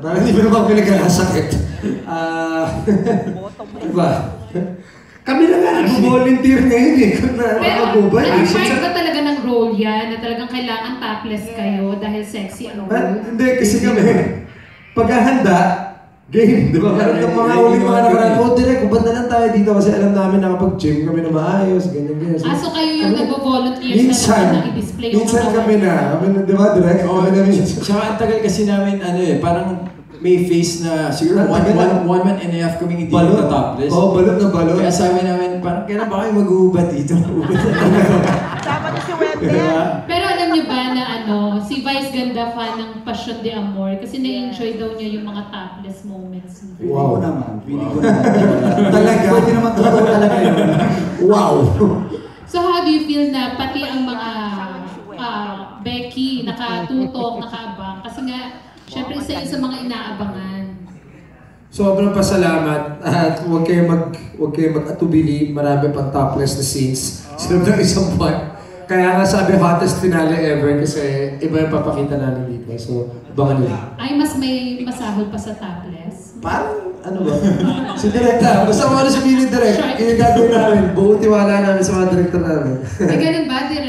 Parang hindi mo naman pinagkakasakit. Diba? Kami na nga nag-volunteer ngayon eh. Kung nakakagubad. Part ba talaga ng role yan na talagang kailangan topless kayo dahil sexy ang role? Hindi, kasi kami, paghahanda, game, di ba? Parang yung mga uling mga nakaraan ko, direct, kubad na lang tayo dito kasi alam namin nakapag-gym kami na maayos, ganyan. So kayo yung nag-volunteer minsan, na i-display yung minsan kami na, di ba, direct? Oo, tsaka ang tagal kasi namin, parang may face na siguro one month and a half kaming hindi nagta-topless. Oo, balot na balot. Kaya sabi namin, parang kailan ba kayo mag-uubad dito? Tama na si Wendell. Pero alam niyo ba na si Vice ganda fan ng Passion de Amor kasi na-enjoy daw niya yung mga topless moments. Wow naman. Talaga? Pwede naman totoo talaga yun. Wow! So how do you feel na pati ang mga Becky nakatutok, nakaabang? Kasi nga, syempre isa yun sa mga inaabangan. Sobrang pasalamat at huwag kayo mag-atubili, marami pang topless na scenes sa loob ng isang buwan. Kaya nga sabi hottest finale ever kasi iba yung papakita namin dito. So, abangan nila. Ay, mas may masahol pa sa topless? Parang, ano ba? Si Direkta, basta mo na si Billy Direct, yung gagawin namin, buong tiwala namin sa mga director namin. Ay, ganun ba, Direk?